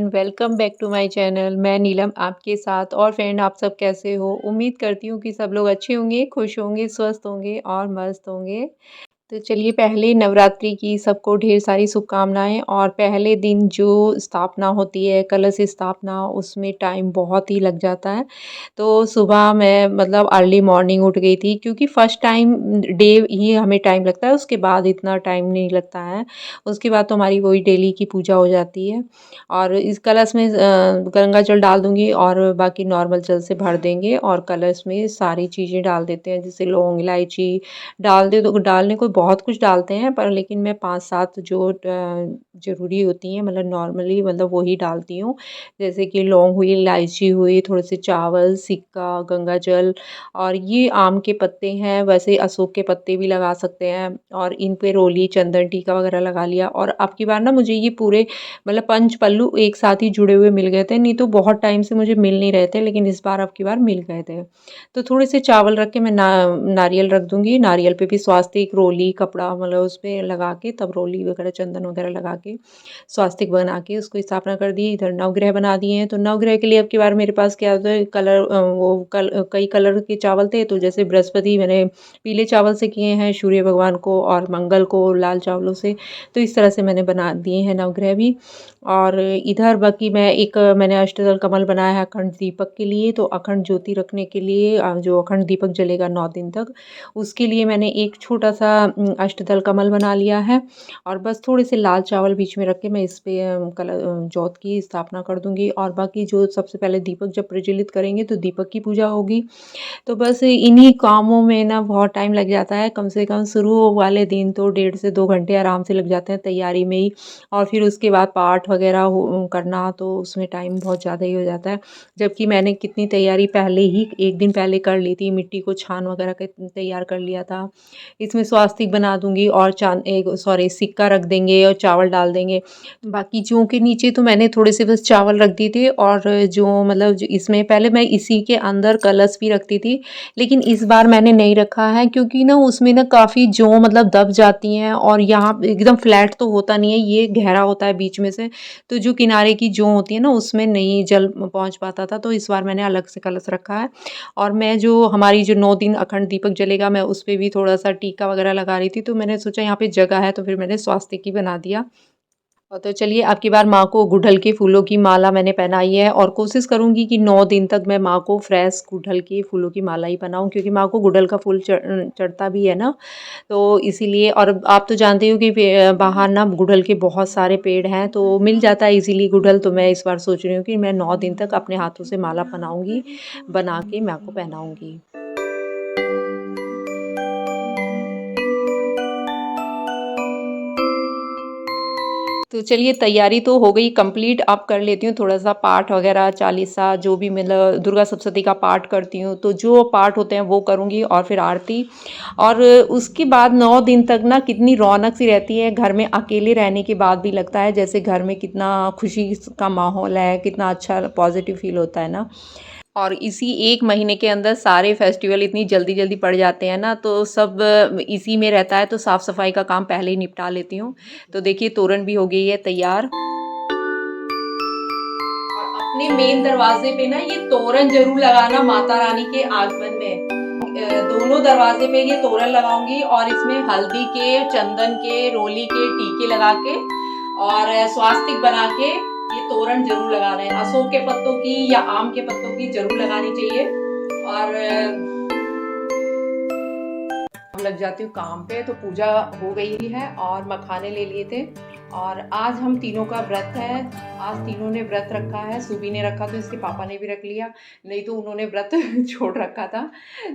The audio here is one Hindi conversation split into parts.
Welcome back to my channel. मैं नीलम आपके साथ। और फ्रेंड, आप सब कैसे हो? उम्मीद करती हूँ कि सब लोग अच्छे होंगे, खुश होंगे, स्वस्थ होंगे और मस्त होंगे। तो चलिए, पहले नवरात्रि की सबको ढेर सारी शुभकामनाएँ। और पहले दिन जो स्थापना होती है, कलश स्थापना, उसमें टाइम बहुत ही लग जाता है। तो सुबह मैं मतलब अर्ली मॉर्निंग उठ गई थी, क्योंकि फर्स्ट टाइम डे ही हमें टाइम लगता है, उसके बाद इतना टाइम नहीं लगता है। उसके बाद तो हमारी वही डेली की पूजा हो जाती है। और इस कलश में गंगा जल डाल दूँगी और बाकी नॉर्मल जल से भर देंगे, और कलश में सारी चीज़ें डाल देते हैं, जैसे लौंग, इलायची डाल दे। तो डालने को बहुत कुछ डालते हैं, पर लेकिन मैं 5-7 जो ज़रूरी होती हैं, मतलब नॉर्मली, मतलब वही डालती हूँ। जैसे कि लौंग हुई, इलायची हुई, थोड़े से चावल, सिक्का, गंगा जल, और ये आम के पत्ते हैं, वैसे अशोक के पत्ते भी लगा सकते हैं। और इन पे रोली, चंदन टीका वगैरह लगा लिया। और अब की बार ना मुझे ये पूरे मतलब पंच पल्लू एक साथ ही जुड़े हुए मिल गए थे, नहीं तो बहुत टाइम से मुझे मिल नहीं रहे थे, लेकिन इस बार अब की बार मिल गए थे। तो थोड़े से चावल रख के मैं नारियल रख दूँगी। नारियल पे भी स्वास्तिक, रोली, कपड़ा मतलब उस पे लगा के, तब रोली वगैरह, चंदन वगैरह लगा के स्वास्तिक बना के उसको स्थापना कर दी। इधर नवग्रह बना दिए हैं। तो नवग्रह के लिए अब की बार मेरे पास क्या होता है, कई कलर के चावल थे। तो जैसे बृहस्पति मैंने पीले चावल से किए हैं सूर्य भगवान को, और मंगल को लाल चावलों से। तो इस तरह से मैंने बना दिए हैं नवग्रह भी। और इधर बाकी मैंने अष्टदल कमल बनाया है अखंड दीपक के लिए। तो अखंड ज्योति रखने के लिए, जो अखंड दीपक जलेगा 9 दिन तक, उसके लिए मैंने एक छोटा-सा अष्टदल कमल बना लिया है। और बस थोड़े से लाल चावल बीच में रख के मैं इस पे ज्योत की स्थापना कर दूँगी। और बाकी जो सबसे पहले दीपक जब प्रज्वलित करेंगे, तो दीपक की पूजा होगी। तो बस इन्हीं कामों में ना बहुत टाइम लग जाता है। कम से कम शुरू वाले दिन तो 1.5 से 2 घंटे आराम से लग जाते हैं तैयारी में ही। और फिर उसके बाद पाठ वगैरह करना, तो उसमें टाइम बहुत ज़्यादा ही हो जाता है। जबकि मैंने कितनी तैयारी पहले ही 1 दिन पहले कर ली थी, मिट्टी को छान वगैरह के तैयार कर लिया था। इसमें स्वास्तिक बना दूँगी, और सिक्का रख देंगे और चावल डाल देंगे। बाकी जौ के नीचे तो मैंने थोड़े से बस चावल रख दिए थे। और जो मतलब जो इसमें पहले मैं इसी के अंदर कलश भी रखती थी, लेकिन इस बार मैंने नहीं रखा है, क्योंकि ना उसमें ना काफ़ी जौ मतलब दब जाती हैं, और यहाँ एकदम फ्लैट तो होता नहीं है, ये गहरा होता है बीच में से। तो जो किनारे की जौ होती है ना, उसमें नहीं जल पहुँच पाता था। तो इस बार मैंने अलग से कलश रखा है। और मैं जो हमारी जो 9 दिन अखंड दीपक जलेगा, मैं उस पे भी थोड़ा-सा टीका वगैरह लगा रही थी। तो मैंने सोचा यहाँ पे जगह है, तो फिर मैंने स्वास्तिक ही बना दिया। और तो चलिए, अब की बार माँ को गुड़हल के फूलों की माला मैंने पहनाई है, और कोशिश करूँगी कि 9 दिन तक मैं माँ को फ्रेश गुड़हल के फूलों की माला ही पहनाऊँ, क्योंकि माँ को गुड़हल का फूल चढ़ता भी है ना। तो इसीलिए, और आप तो जानते हो कि बाहर ना गुड़हल के बहुत सारे पेड़ हैं, तो मिल जाता है इजीली गुड़हल। तो मैं इस बार सोच रही हूँ कि मैं 9 दिन तक अपने हाथों से माला बनाऊँगी, बना के माँ को पहनाऊँगी। तो चलिए, तैयारी तो हो गई कंप्लीट। अब कर लेती हूँ थोड़ा-सा पाठ वगैरह, चालीसा, जो भी मतलब दुर्गा सप्तशती का पाठ करती हूँ, तो जो पाठ होते हैं वो करूँगी, और फिर आरती। और उसके बाद 9 दिन तक ना कितनी रौनक सी रहती है घर में। अकेले रहने के बाद भी लगता है जैसे घर में कितना खुशी का माहौल है, कितना अच्छा पॉजिटिव फ़ील होता है ना। और इसी 1 महीने के अंदर सारे फेस्टिवल इतनी जल्दी-जल्दी पड़ जाते हैं ना, तो सब इसी में रहता है, तो साफ-सफाई का काम पहले ही निपटा लेती हूँ। तो देखिए, तोरण भी हो गई है तैयार। और अपने मेन दरवाजे पे ना ये तोरण ज़रूर लगाना माता रानी के आगमन में। दोनों दरवाजे पे ये तोरण लगाऊंगी, और इसमें हल्दी के, चंदन के, रोली के टीके लगा के, और स्वास्तिक बना के ये तोरण जरूर लगाना है। अशोक के पत्तों की या आम के पत्तों की जरूर लगानी चाहिए। और लग जाती हूँ काम पे। तो पूजा हो गई है, और मखाने ले लिए थे। और आज हम तीनों का व्रत है। आज तीनों ने व्रत रखा है। सुबी ने रखा, तो इसके पापा ने भी रख लिया, नहीं तो उन्होंने व्रत छोड़ रखा था।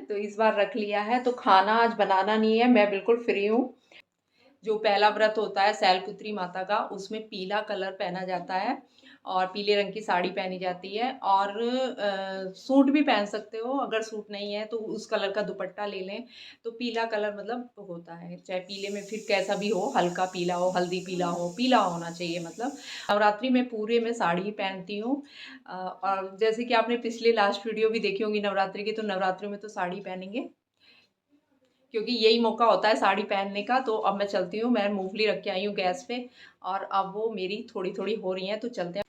तो इस बार रख लिया है। तो खाना आज बनाना नहीं है, मैं बिल्कुल फ्री हूँ। जो पहला व्रत होता है शैलपुत्री माता का, उसमें पीला कलर पहना जाता है, और पीले रंग की साड़ी पहनी जाती है। और सूट भी पहन सकते हो, अगर सूट नहीं है तो उस कलर का दुपट्टा ले लें। तो पीला कलर मतलब होता है, चाहे पीले में फिर कैसा भी हो, हल्का पीला हो, हल्दी पीला हो, पीला होना चाहिए मतलब। नवरात्रि में पूरे में साड़ी ही पहनती हूँ। और जैसे कि आपने पिछले लास्ट वीडियो भी देखी होंगी नवरात्रि की, तो नवरात्रि में तो साड़ी पहनेंगे, क्योंकि यही मौका होता है साड़ी पहनने का। तो अब मैं चलती हूँ, मैं मूंगफली रख के आई हूँ गैस पे और अब वो मेरी थोड़ी थोड़ी हो रही हैं, तो चलते हैं।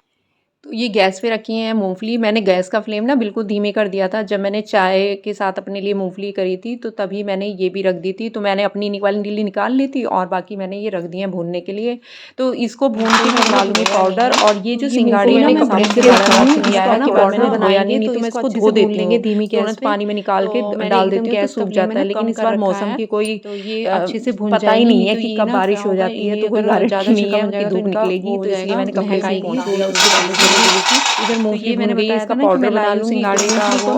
तो ये गैस पे रखी हैं मूंगफली। मैंने गैस का फ्लेम ना बिल्कुल धीमे कर दिया था। जब मैंने चाय के साथ अपने लिए मूंगफली करी थी तो तभी मैंने ये भी रख दी थी। तो मैंने अपनी वाली निकाल ली थी और बाकी मैंने ये रख दी है भूनने के लिए। तो इसको भून के मैं बना लूँगी पाउडर। और ये जो सिंघाड़ी मैंने कपड़े से दिया है कि मैंने धोया नहीं, तो मैं इसको धो देती हूँ। तुरंत पानी में निकाल के डाल देती हूँ तो सूख जाता है। लेकिन इस बार मौसम की कोई ये अच्छे से भून पता ही नहीं है कि कब बारिश हो जाती है, तो कोई गारंटी नहीं है कि धूप निकलेगी। तो इसलिए मैंने कपड़े से पोंछ दिया उसके। इधर मूंगफली भून गई है, इसका पाउडर बना लूँगी। सिंघाड़े का वो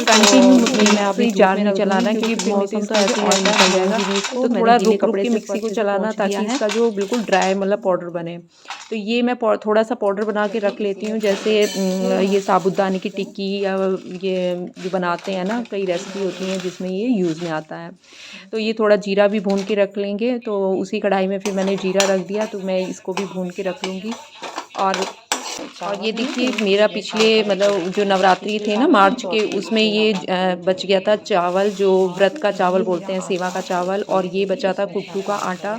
कंटिन्यू मैं अभी जार नहीं चलाना क्योंकि मौसम तो ऐसे ही निकल जाएगा। तो थोड़ा रुक रुक के मिक्सी को चलाना ताकि इसका जो बिल्कुल ड्राई मतलब पाउडर बने। तो ये मैं थोड़ा सा पाउडर बना के रख लेती हूँ। जैसे ये साबूदाने की टिक्की या ये जो बनाते हैं ना, कई रेसिपी होती हैं जिसमें ये यूज़ में आता है। तो ये थोड़ा जीरा भी भून के रख लेंगे। तो उसी कढ़ाई में फिर मैंने जीरा रख दिया, तो मैं इसको भी भून के रख लूँगी। और ये देखिए मेरा पिछले मतलब जो नवरात्रि थे ना मार्च के, उसमें ये बच गया था चावल, जो व्रत का चावल बोलते हैं, सेवा का चावल। और ये बचा था कुट्टू का आटा।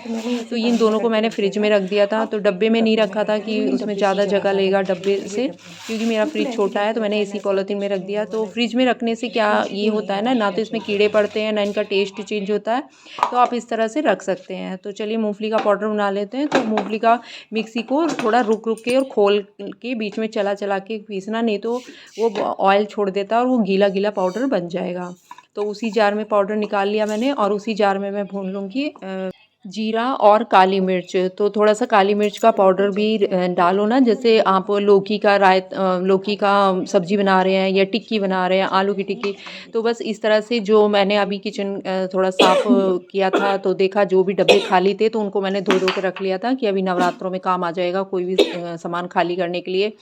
तो इन दोनों को मैंने फ्रिज में रख दिया था। तो डब्बे में नहीं रखा था कि उसमें ज़्यादा जगह लेगा डब्बे से, क्योंकि मेरा फ्रिज छोटा है। तो मैंने इसी पॉलीथीन में रख दिया। तो फ्रिज में रखने से क्या ये होता है ना तो इसमें कीड़े पड़ते हैं, ना इनका टेस्ट चेंज होता है। तो आप इस तरह से रख सकते हैं। तो चलिए मूँगफली का पाउडर बना लेते हैं। तो मूँगफली का मिक्सी को थोड़ा रुक रुक के और खोल के बीच में चला चला के पीसना, नहीं तो वो ऑयल छोड़ देता है और वो गीला गीला पाउडर बन जाएगा। तो उसी जार में पाउडर निकाल लिया मैंने और उसी जार में मैं भून लूँगी जीरा और काली मिर्च। तो थोड़ा सा काली मिर्च का पाउडर भी डालो ना। जैसे आप लौकी का सब्जी बना रहे हैं या टिक्की बना रहे हैं, आलू की टिक्की। तो बस इस तरह से जो मैंने अभी किचन थोड़ा साफ़ किया था, तो देखा जो भी डब्बे खाली थे तो उनको मैंने धो धो के रख लिया था कि अभी नवरात्रों में काम आ जाएगा कोई भी सामान खाली करने के लिए।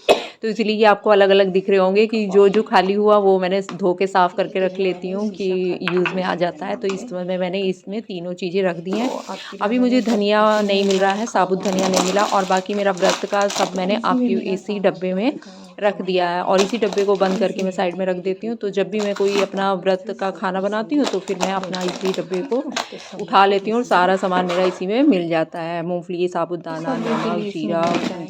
तो इसलिए ये आपको अलग अलग दिख रहे होंगे कि जो जो खाली हुआ वो मैंने धो के साफ़ करके रख लेती हूँ कि यूज़ में आ जाता है। तो इस समय मैंने इसमें तीनों चीज़ें रख दी हैं। अभी मुझे धनिया नहीं मिल रहा है, साबुत धनिया नहीं मिला। और बाकी मेरा व्रत का सब मैंने आपके इसी डब्बे में रख दिया है और इसी डब्बे को बंद करके मैं साइड में रख देती हूँ। तो जब भी मैं कोई अपना व्रत का खाना बनाती हूँ तो फिर मैं अपना इसी डब्बे को उठा लेती हूँ और सारा सामान मेरा इसी में मिल जाता है। मूंगफली, साबूदाना, नमक, जीरा,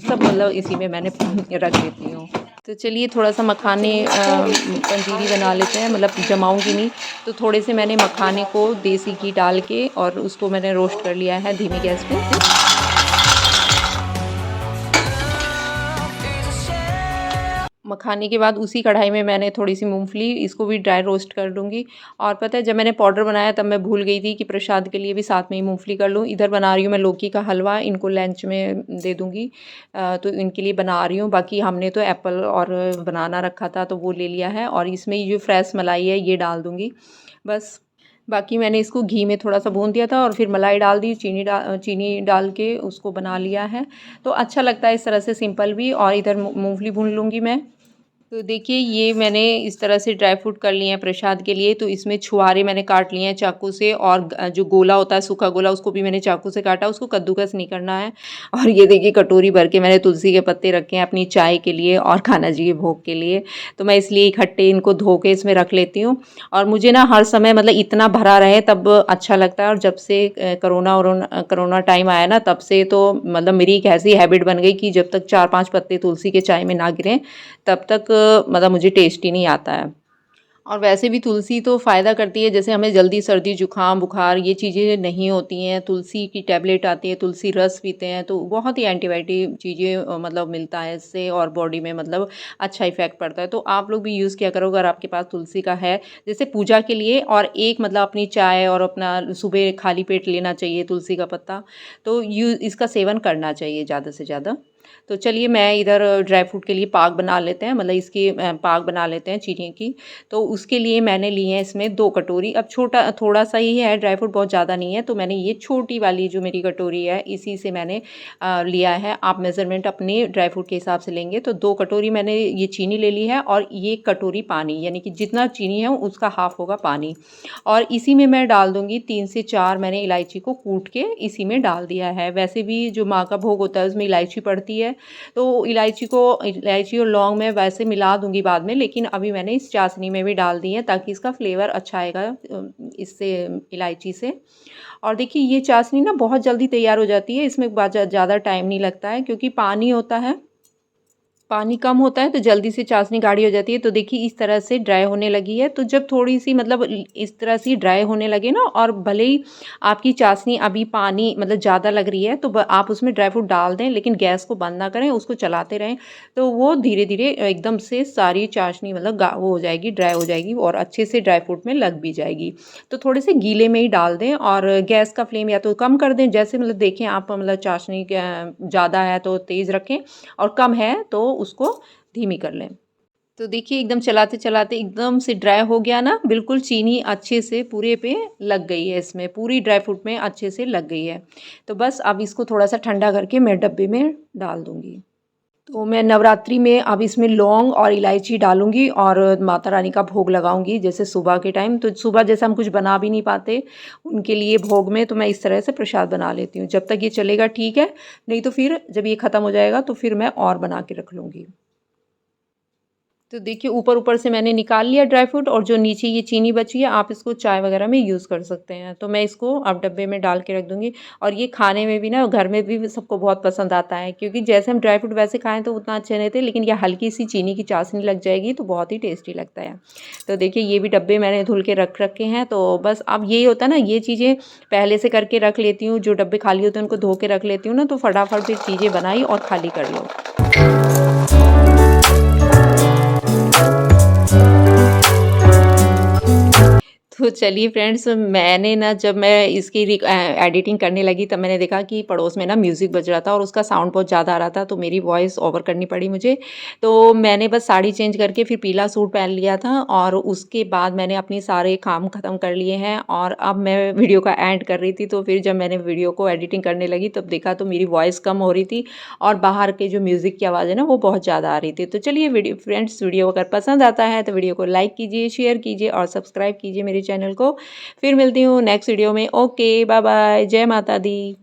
सब मतलब इसी में मैंने रख देती हूँ। तो चलिए थोड़ा सा मखाने पंजीरी बना लेते हैं, मतलब जमाऊंगी नहीं। तो थोड़े से मैंने मखाने को देसी घी डाल के और उसको मैंने रोस्ट कर लिया है धीमी गैस पे। मखाने के बाद उसी कढ़ाई में मैंने थोड़ी सी मूंगफली, इसको भी ड्राई रोस्ट कर लूँगी। और पता है जब मैंने पाउडर बनाया तब मैं भूल गई थी कि प्रसाद के लिए भी साथ में ही मूंगफली कर लूँ। इधर बना रही हूँ मैं लौकी का हलवा, इनको लंच में दे दूँगी। तो इनके लिए बना रही हूँ। बाकी हमने तो एप्पल और बनाना रखा था तो वो ले लिया है और इसमें ये जो फ्रेश मलाई है ये डाल दूँगी बस। बाकी मैंने इसको घी में थोड़ा सा भून दिया था और फिर मलाई डाल दी, चीनी डाल के उसको बना लिया है। तो अच्छा लगता है इस तरह से सिंपल भी। और इधर मूंगफली भून लूँगी मैं। तो देखिए ये मैंने इस तरह से ड्राई फ्रूट कर लिए हैं प्रसाद के लिए। तो इसमें छुहारे मैंने काट लिए हैं चाकू से और जो गोला होता है सूखा गोला उसको भी मैंने चाकू से काटा, उसको कद्दूकस नहीं करना है। और ये देखिए कटोरी भर के मैंने तुलसी के पत्ते रखे हैं अपनी चाय के लिए और खाना जी के भोग के लिए। तो मैं इसलिए इकट्ठे इनको धो के इसमें रख लेती हूँ। और मुझे ना हर समय मतलब इतना भरा रहे तब अच्छा लगता है। और जब से कोरोना टाइम आया ना तब से तो मतलब मेरी एक ऐसी हैबिट बन गई कि जब तक 4-5 पत्ते तुलसी के चाय में ना गिरें तब तक मतलब मुझे टेस्ट ही नहीं आता है। और वैसे भी तुलसी तो फ़ायदा करती है, जैसे हमें जल्दी सर्दी जुकाम बुखार ये चीज़ें नहीं होती हैं। तुलसी की टैबलेट आती है, तुलसी रस पीते हैं तो बहुत ही एंटीबायोटिक चीज़ें मतलब मिलता है इससे और बॉडी में मतलब अच्छा इफ़ेक्ट पड़ता है। तो आप लोग भी यूज़ किया करो अगर आपके पास तुलसी का है, जैसे पूजा के लिए। और एक मतलब अपनी चाय और अपना सुबह खाली पेट लेना चाहिए तुलसी का पत्ता। तो इसका सेवन करना चाहिए ज़्यादा से ज़्यादा। तो चलिए मैं इधर ड्राई फ्रूट के लिए पाक बना लेते हैं, मतलब इसकी पाक बना लेते हैं चीनी की। तो उसके लिए मैंने लिए हैं इसमें 2 कटोरी। अब छोटा थोड़ा सा ही है ड्राई फ्रूट, बहुत ज़्यादा नहीं है। तो मैंने ये छोटी वाली जो मेरी कटोरी है इसी से मैंने लिया है। आप मेज़रमेंट अपने ड्राई फ्रूट के हिसाब से लेंगे। तो 2 कटोरी मैंने ये चीनी ले ली है और ये कटोरी पानी, यानी कि जितना चीनी है उसका हाफ़ होगा पानी। और इसी में मैं डाल दूँगी 3 से 4 मैंने इलायची को कूट के इसी में डाल दिया है। वैसे भी जो माँ का भोग होता है उसमें इलायची पड़ती जाती है। तो इलायची और लौंग मैं वैसे मिला दूँगी बाद में, लेकिन अभी मैंने इस चाशनी में भी डाल दी है ताकि इसका फ्लेवर अच्छा आएगा इससे, इलायची से। और देखिए ये चाशनी ना बहुत जल्दी तैयार हो जाती है, इसमें ज़्यादा टाइम नहीं लगता है क्योंकि पानी होता है, पानी कम होता है तो जल्दी से चाशनी गाढ़ी हो जाती है। तो देखिए इस तरह से ड्राई होने लगी है, तो जब थोड़ी-सी मतलब इस तरह से ड्राई होने लगे ना, और भले ही आपकी चाशनी अभी पानी मतलब ज़्यादा लग रही है, तो आप उसमें ड्राई फ्रूट डाल दें, लेकिन गैस को बंद ना करें, उसको चलाते रहें। तो वो धीरे-धीरे एकदम से सारी चाशनी मतलब वो हो जाएगी, ड्राई हो जाएगी और अच्छे से ड्राई फ्रूट में लग भी जाएगी। तो थोड़े से गीले में ही डाल दें और गैस का फ्लेम या तो कम कर दें, जैसे मतलब देखें आप मतलब चाशनी ज़्यादा है तो तेज़ रखें और कम है तो उसको धीमी कर लें। तो देखिए एकदम चलाते-चलाते एकदम से ड्राई हो गया ना, बिल्कुल चीनी अच्छे से पूरे पे लग गई है इसमें, पूरी ड्राई फ्रूट में अच्छे से लग गई है। तो बस अब इसको थोड़ा-सा ठंडा करके मैं डब्बे में डाल दूँगी। तो मैं नवरात्रि में अब इसमें लौंग और इलायची डालूँगी और माता रानी का भोग लगाऊँगी, जैसे सुबह के टाइम। तो सुबह जैसे हम कुछ बना भी नहीं पाते, उनके लिए भोग में तो मैं इस तरह से प्रसाद बना लेती हूँ। जब तक ये चलेगा ठीक है, नहीं तो फिर जब ये ख़त्म हो जाएगा तो फिर मैं और बना के रख लूँगी। तो देखिए ऊपर-ऊपर से मैंने निकाल लिया ड्राई फ्रूट, और जो नीचे ये चीनी बची है आप इसको चाय वग़ैरह में यूज़ कर सकते हैं। तो मैं इसको अब डब्बे में डाल के रख दूँगी, और ये खाने में भी ना घर में भी सबको बहुत पसंद आता है, क्योंकि जैसे हम ड्राई फ्रूट वैसे खाएँ तो उतना अच्छे नहीं थे, लेकिन ये हल्की-सी चीनी की चाशनी लग जाएगी तो बहुत ही टेस्टी लगता है। तो देखिए ये भी डब्बे मैंने धुल के रख रखे हैं, तो बस अब यही होता है ना, ये चीज़ें पहले से करके रख लेती हूँ, जो डब्बे खाली होते हैं उनको धो के रख लेती हूँ ना, तो फटाफट फिर चीज़ें बनाई और खाली कर लो। तो चलिए फ्रेंड्स, मैंने ना जब मैं इसकी एडिटिंग करने लगी तब मैंने देखा कि पड़ोस में ना म्यूज़िक बज रहा था और उसका साउंड बहुत ज़्यादा आ रहा था, तो मेरी वॉइस ओवर करनी पड़ी मुझे। तो मैंने बस साड़ी चेंज करके फिर पीला सूट पहन लिया था, और उसके बाद मैंने अपने सारे काम ख़त्म कर लिए हैं और अब मैं वीडियो का एंड कर रही थी। तो फिर जब मैंने वीडियो को एडिटिंग करने लगी तब देखा तो मेरी वॉइस कम हो रही थी और बाहर के जो म्यूज़िक की आवाज़ है ना वो बहुत ज़्यादा आ रही थी। तो चलिए वीडियो अगर पसंद आता है तो वीडियो को लाइक कीजिए, शेयर कीजिए और सब्सक्राइब कीजिए मेरे चैनल को। फिर मिलती हूँ नेक्स्ट वीडियो में। ओके, बाय बाय, जय माता दी।